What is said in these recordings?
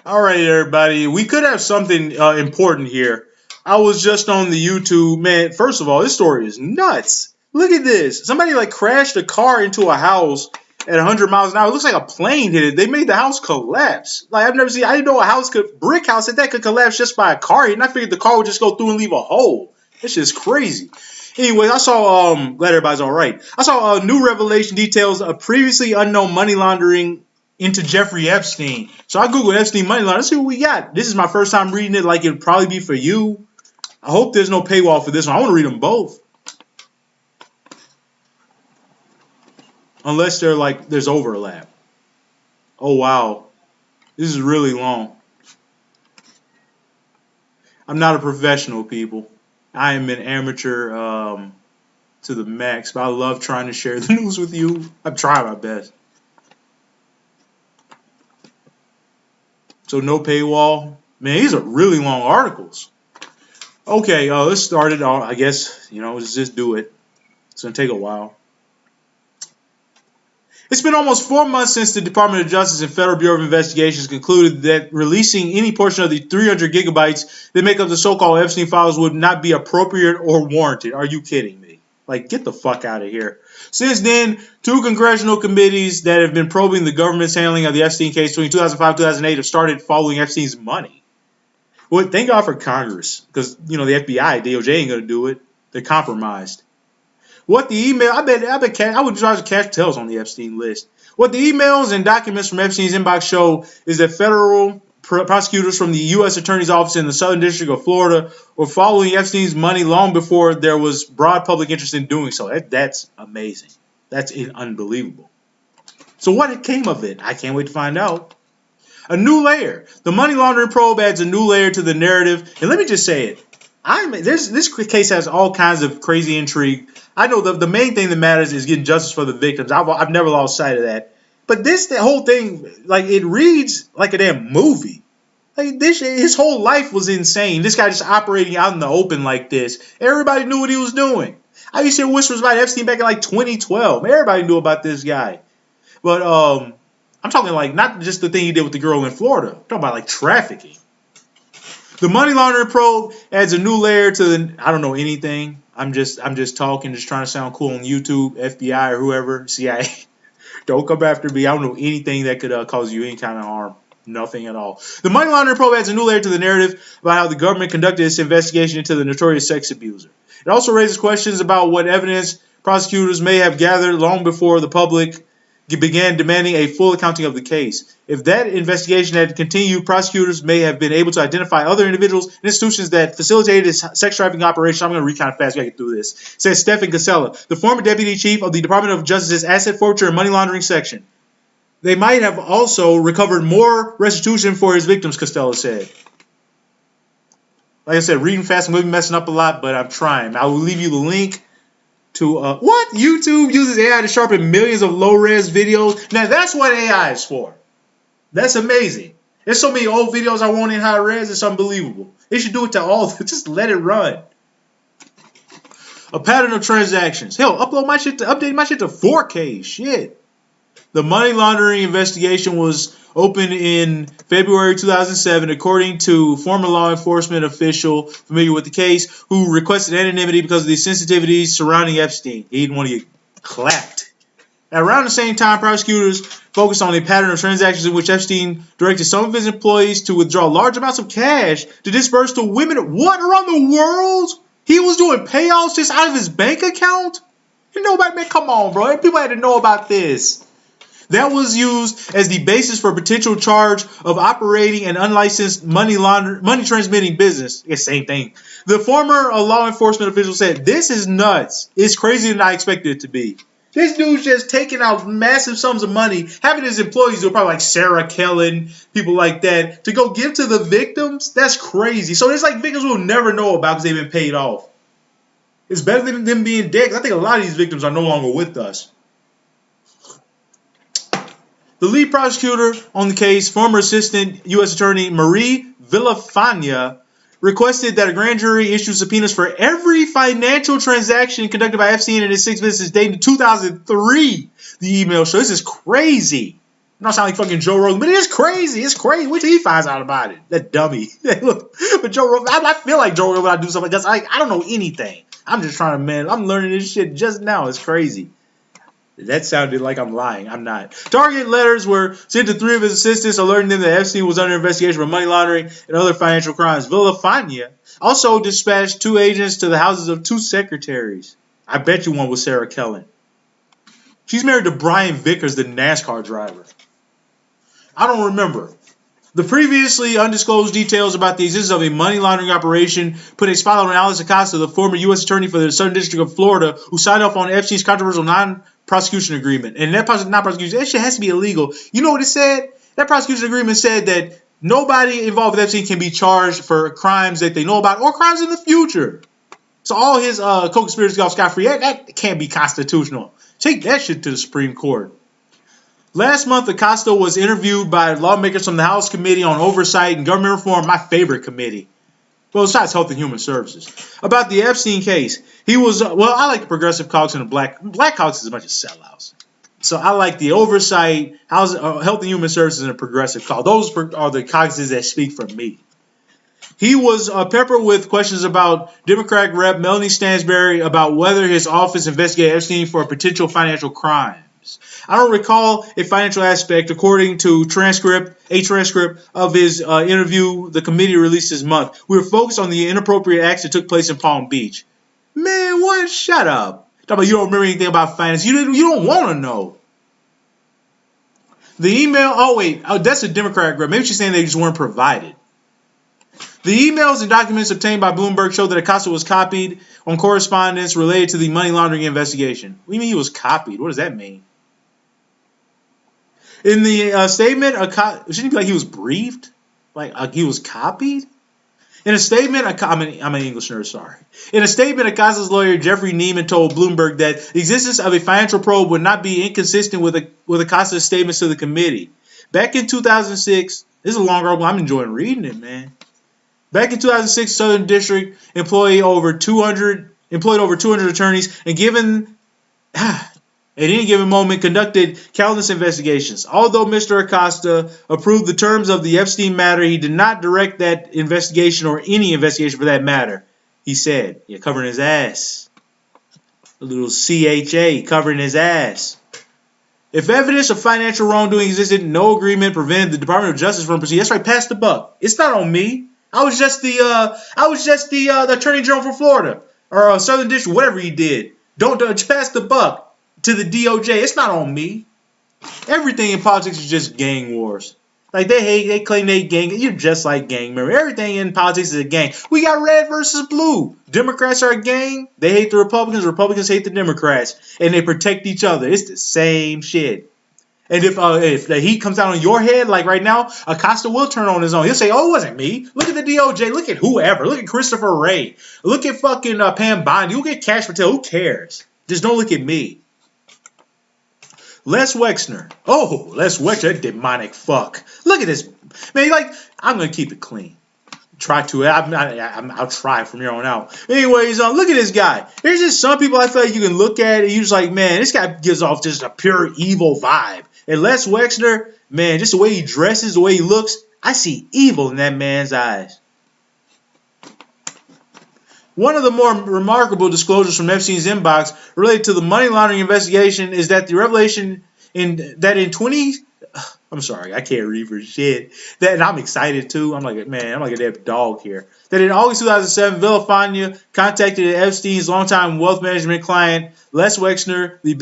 All right, everybody. We could have something important here. I was just on the YouTube, man. First of all, this story is nuts. Look at this. Somebody like crashed a car into a house at 100 miles an hour. It looks like a plane hit it. They made the house collapse. Like I've never seen. I didn't know a house brick house, that could collapse just by a car. And I figured the car would just go through and leave a hole. This is crazy. Anyways, I saw. Glad everybody's all right. I saw new revelation details of previously unknown money laundering into Jeffrey Epstein. So I googled Epstein money laundering. Let's see what we got. This is my first time reading it. Like it'd probably be for you. I hope there's no paywall for this one. I want to read them both, unless they're like there's overlap. Oh wow, this is really long. I'm not a professional, people. I am an amateur to the max, but I love trying to share the news with you. I'm trying my best. So no paywall. Man, these are really long articles. Okay, let's start it. I guess, let's just do it. It's going to take a while. It's been almost 4 months since the Department of Justice and Federal Bureau of Investigations concluded that releasing any portion of the 300 gigabytes that make up the so-called Epstein files would not be appropriate or warranted. Are you kidding me? Like, get the fuck out of here. Since then, 2 congressional committees that have been probing the government's handling of the Epstein case between 2005 and 2008 have started following Epstein's money. Well, thank God for Congress, because, the FBI, DOJ ain't going to do it. They're compromised. What the email, I bet I would try to catch tails on the Epstein list. What the emails and documents from Epstein's inbox show is that federal prosecutors from the U.S. Attorney's Office in the Southern District of Florida were following Epstein's money long before there was broad public interest in doing so. That's amazing. That's unbelievable. So what came of it? I can't wait to find out. A new layer. The money laundering probe adds a new layer to the narrative. And let me just say it. This case has all kinds of crazy intrigue. I know the main thing that matters is getting justice for the victims. I've never lost sight of that. But the whole thing, like, it reads like a damn movie. Like his whole life was insane. This guy just operating out in the open like this. Everybody knew what he was doing. I used to hear whispers about Epstein back in like 2012. Everybody knew about this guy. But I'm talking like not just the thing he did with the girl in Florida. I'm talking about like trafficking. The money laundering probe adds a new layer to the. I don't know anything. I'm just talking, just trying to sound cool on YouTube, FBI or whoever, CIA. Don't come after me. I don't know anything that could cause you any kind of harm. Nothing at all. The money laundering probe adds a new layer to the narrative about how the government conducted its investigation into the notorious sex abuser. It also raises questions about what evidence prosecutors may have gathered long before the public began demanding a full accounting of the case. If that investigation had continued, prosecutors may have been able to identify other individuals and institutions that facilitated this sex trafficking operation. I'm going to read kind of fast. We got to get through this. It says Stephen Casella, the former deputy chief of the Department of Justice's Asset Forfeiture and Money Laundering Section. They might have also recovered more restitution for his victims, Costello said. Like I said, reading fast, I'm going to be messing up a lot, but I'm trying. I will leave you the link to what? YouTube uses AI to sharpen millions of low-res videos. Now, that's what AI is for. That's amazing. There's so many old videos I want in high res, it's unbelievable. They should do it to all of them. Just let it run. A pattern of transactions. Hell, update my shit to 4K. Shit. The money laundering investigation was opened in February 2007, according to former law enforcement official familiar with the case, who requested anonymity because of the sensitivities surrounding Epstein. He didn't want to get clapped. Around the same time, prosecutors focused on a pattern of transactions in which Epstein directed some of his employees to withdraw large amounts of cash to disperse to women. What, around the world? He was doing payouts just out of his bank account? Nobody, man, come on, bro. People had to know about this. That was used as the basis for potential charge of operating an unlicensed money transmitting business. It's the same thing. The former law enforcement official said, "This is nuts. It's crazier than I expected it to be." This dude's just taking out massive sums of money, having his employees do probably like Sarah Kellen, people like that, to go give to the victims. That's crazy. So there's like victims we'll never know about because they've been paid off. It's better than them being dead. I think a lot of these victims are no longer with us. The lead prosecutor on the case, former Assistant U.S. Attorney Marie Villafaña, requested that a grand jury issue subpoenas for every financial transaction conducted by Epstein and his 6 businesses dating 2003. The email shows this is crazy. I don't sound like fucking Joe Rogan, but it is crazy. It's crazy. Wait till he finds out about it. That dummy. But Joe Rogan, I feel like Joe Rogan when I do something like that. I don't know anything. I'm just trying to, man, I'm learning this shit just now. It's crazy. That sounded like I'm lying. I'm not. Target letters were sent to 3 of his assistants, alerting them that Epstein was under investigation for money laundering and other financial crimes. Villafaña also dispatched 2 agents to the houses of 2 secretaries. I bet you one was Sarah Kellen. She's married to Brian Vickers, the NASCAR driver. I don't remember. The previously undisclosed details about the existence of a money laundering operation put a spotlight on Alice Acosta, the former U.S. attorney for the Southern District of Florida, who signed off on Epstein's controversial non-prosecution agreement. And that non-prosecution, that shit has to be illegal. You know what it said? That prosecution agreement said that nobody involved with Epstein can be charged for crimes that they know about or crimes in the future. So all his co-conspirators got scot-free. That can't be constitutional. Take that shit to the Supreme Court. Last month, Acosta was interviewed by lawmakers from the House Committee on Oversight and Government Reform, my favorite committee. Well, besides Health and Human Services, about the Epstein case. He was, I like the progressive caucus and the black caucus is a bunch of sellouts. So I like the Oversight, Health and Human Services, and the progressive caucus. Those are the caucuses that speak for me. He was peppered with questions about Democratic Rep. Melanie Stansbury about whether his office investigated Epstein for a potential financial crime. I don't recall a financial aspect, according to a transcript of his interview the committee released this month. We were focused on the inappropriate acts that took place in Palm Beach. Man, what? Shut up. You don't remember anything about finance. You don't want to know. The email, that's a Democratic rep. Maybe she's saying they just weren't provided. The emails and documents obtained by Bloomberg show that Acosta was copied on correspondence related to the money laundering investigation. What do you mean he was copied? What does that mean? In the statement, shouldn't it be like he was briefed? Like he was copied? In a statement, I'm an English nerd, sorry. In a statement, Acosta's lawyer, Jeffrey Neiman, told Bloomberg that the existence of a financial probe would not be inconsistent with Acosta's statements to the committee. Back in 2006, this is a long article, I'm enjoying reading it, man. Back in 2006, Southern District employed over 200 attorneys and at any given moment, conducted countless investigations. Although Mr. Acosta approved the terms of the Epstein matter, he did not direct that investigation or any investigation for that matter. He said, covering his ass. A little CHA covering his ass. If evidence of financial wrongdoing existed, no agreement prevented the Department of Justice from proceeding. That's right, pass the buck. It's not on me. I was just the Attorney General for Florida or Southern District, whatever he did. Don't pass the buck to the DOJ. It's not on me. Everything in politics is just gang wars. Like they claim they gang. You're just like gang member. Everything in politics is a gang. We got red versus blue. Democrats are a gang. They hate the Republicans. Republicans hate the Democrats, and they protect each other. It's the same shit. And if the heat comes out on your head, like right now, Acosta will turn on his own. He'll say, "Oh, it wasn't me. Look at the DOJ. Look at whoever. Look at Christopher Wray. Look at fucking Pam Bondi. Look at Cash Patel. Who cares? Just don't look at me." Les Wexner. Oh, Les Wexner, that demonic fuck. Look at this. Man, I'm going to keep it clean. Try to. I'll try from here on out. Anyways, look at this guy. There's just some people I feel like you can look at and you're just like, man, this guy gives off just a pure evil vibe. And Les Wexner, man, just the way he dresses, the way he looks, I see evil in that man's eyes. One of the more remarkable disclosures from Epstein's inbox related to the money laundering investigation is that the revelation I'm sorry, I can't read for shit. And I'm excited too. I'm like a damn dog here. That in August 2007, Villafaña contacted Epstein's longtime wealth management client, Les Wexner, the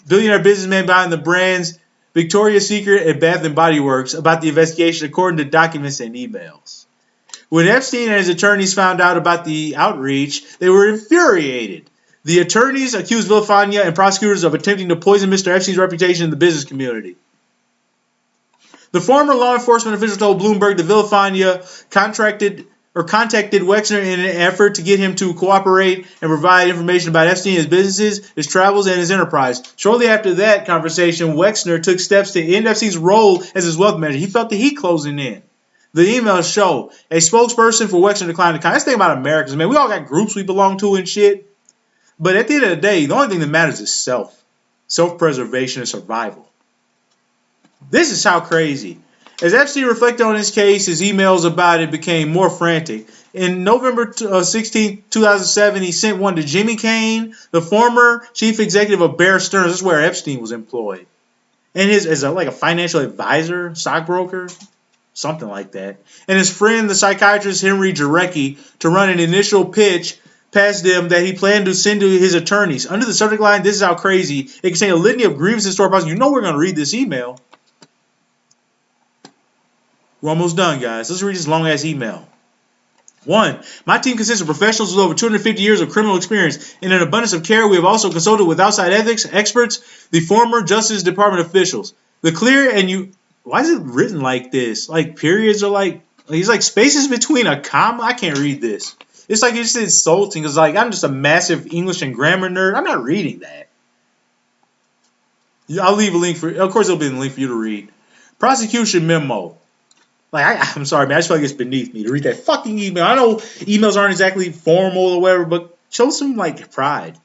billionaire businessman behind the brands Victoria's Secret and Bath and Body Works, about the investigation according to documents and emails. When Epstein and his attorneys found out about the outreach, they were infuriated. The attorneys accused Villafaña and prosecutors of attempting to poison Mr. Epstein's reputation in the business community. The former law enforcement official told Bloomberg that Villafaña contacted Wexner in an effort to get him to cooperate and provide information about Epstein, his businesses, his travels, and his enterprise. Shortly after that conversation, Wexner took steps to end Epstein's role as his wealth manager. He felt the heat closing in. The emails show a spokesperson for Wexner declined to comment. That's the thing about Americans, man. We all got groups we belong to and shit. But at the end of the day, the only thing that matters is self-preservation and survival. This is how crazy. As Epstein reflected on his case, his emails about it became more frantic. In November 16, 2007, he sent one to Jimmy Kane, the former chief executive of Bear Stearns. This is where Epstein was employed. And like a financial advisor, stockbroker, something like that. And his friend, the psychiatrist Henry Jarecki, to run an initial pitch past them that he planned to send to his attorneys. Under the subject line, "This is how crazy," it contained a litany of grievances toward prosecution. You know we're going to read this email. We're almost done, guys. Let's read this long-ass email. 1. My team consists of professionals with over 250 years of criminal experience. In an abundance of care, we have also consulted with outside ethics experts, the former Justice Department officials. The clear and you... Why is it written like this? Like periods are like... He's like spaces between a comma? I can't read this. It's like it's insulting because like I'm just a massive English and grammar nerd. I'm not reading that. I'll leave a link for... Of course, there'll be a link for you to read. Prosecution memo. Like, I'm sorry, man. I just feel like it's beneath me to read that fucking email. I know emails aren't exactly formal or whatever, but show some, like, pride.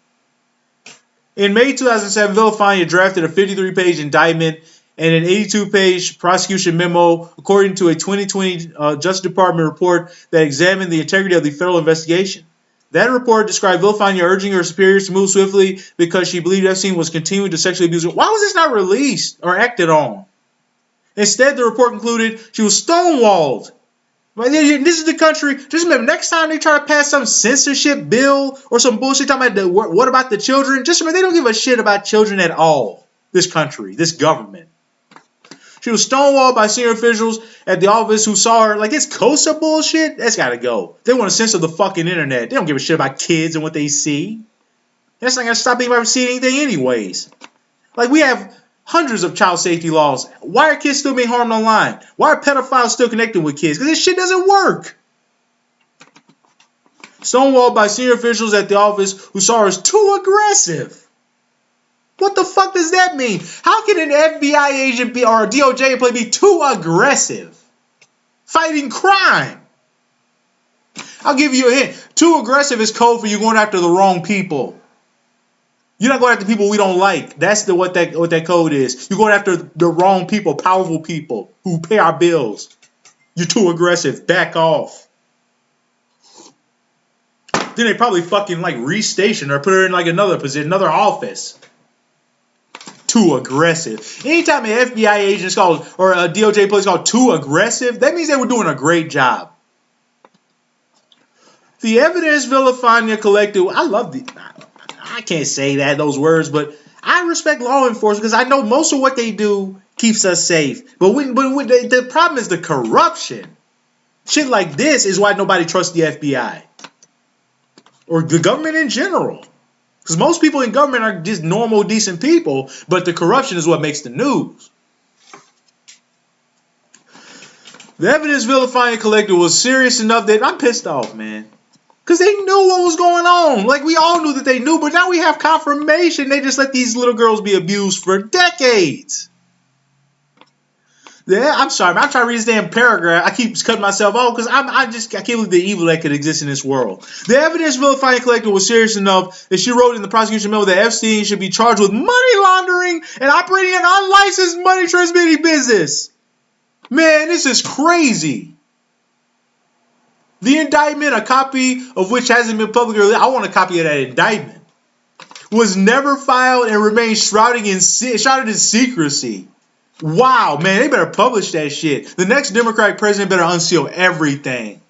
In May 2007, Villafaña drafted a 53-page indictment and an 82-page prosecution memo, according to a 2020 Justice Department report that examined the integrity of the federal investigation. That report described Villafaña urging her superiors to move swiftly because she believed Epstein was continuing to sexually abuse her. Why was this not released or acted on? Instead, the report concluded she was stonewalled. This is the country. Just remember, next time they try to pass some censorship bill or some bullshit talking about what about the children, just remember they don't give a shit about children at all. This country, this government. She was stonewalled by senior officials at the office who saw her like it's COSA bullshit. That's got to go. They want to censor the fucking internet. They don't give a shit about kids and what they see. That's not going to stop anybody from seeing anything anyways. Like we have hundreds of child safety laws. Why are kids still being harmed online? Why are pedophiles still connecting with kids? Because this shit doesn't work. Stonewalled by senior officials at the office who saw her as too aggressive. What the fuck does that mean? How can an FBI agent be or a DOJ employee be too aggressive? Fighting crime. I'll give you a hint. Too aggressive is code for you going after the wrong people. You're not going after people we don't like. That's what that code is. You're going after the wrong people, powerful people who pay our bills. You're too aggressive. Back off. Then they probably fucking like restation her, put her in like another position, another office. Too aggressive. Anytime an FBI agent is called or a DOJ police called too aggressive, that means they were doing a great job. The evidence Villafaña collected, I can't say those words, but I respect law enforcement because I know most of what they do keeps us safe. But the problem is the corruption. Shit like this is why nobody trusts the FBI or the government in general. Because most people in government are just normal, decent people, but the corruption is what makes the news. The evidence Villafaña collected was serious enough that I'm pissed off, man. Because they knew what was going on. Like, we all knew that they knew, but now we have confirmation. They just let these little girls be abused for decades. Yeah, I'm sorry, man. I'm trying to read this damn paragraph. I keep cutting myself off because I can't believe the evil that could exist in this world. The evidence Villafaña collected was serious enough that she wrote in the prosecution memo that Epstein should be charged with money laundering and operating an unlicensed money transmitting business. Man, this is crazy. The indictment, a copy of which hasn't been publicly released, I want a copy of that indictment, was never filed and remains shrouded in secrecy. Wow, man, they better publish that shit. The next Democratic president better unseal everything.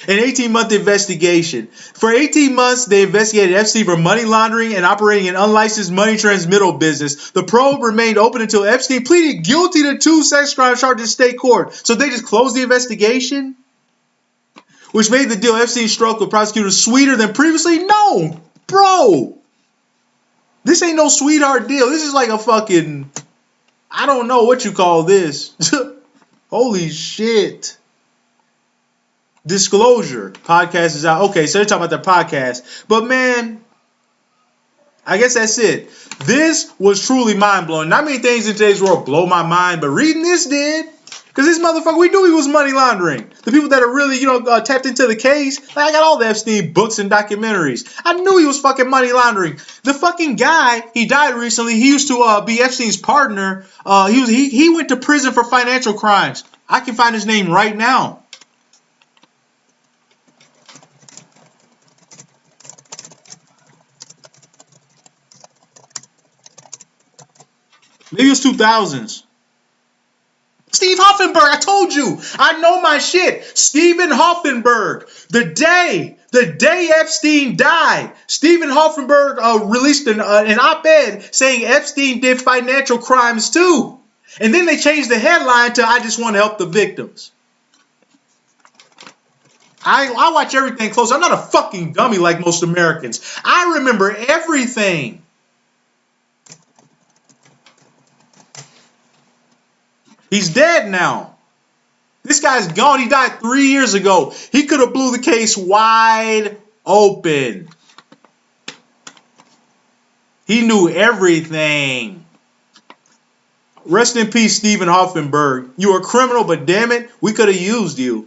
An 18-month investigation. For 18 months, they investigated Epstein for money laundering and operating an unlicensed money transmittal business. The probe remained open until Epstein pleaded guilty to 2 sex crime charges in state court. So they just closed the investigation? Which made the deal Epstein struck with prosecutors sweeter than previously known. Bro, this ain't no sweetheart deal. This is like a fucking... I don't know what you call this. Holy shit. Disclosure. Podcast is out. Okay, so they're talking about the podcast. But man, I guess that's it. This was truly mind-blowing. Not many things in today's world blow my mind, but reading this did. Because this motherfucker, we knew he was money laundering. The people that are really, tapped into the case, like, I got all the Epstein books and documentaries. I knew he was fucking money laundering. The fucking guy, he died recently. He used to be Epstein's partner. He went to prison for financial crimes. I can find his name right now. Maybe it was 2000s. Steve Hoffenberg, I told you. I know my shit. Stephen Hoffenberg. The day Epstein died, Stephen Hoffenberg released an op-ed saying Epstein did financial crimes too. And then they changed the headline to "I just want to help the victims." I watch everything close. I'm not a fucking dummy like most Americans. I remember everything. He's dead now. This guy's gone. He died 3 years ago. He could have blew the case wide open. He knew everything. Rest in peace, Stephen Hoffenberg. You were a criminal, but damn it, we could have used you.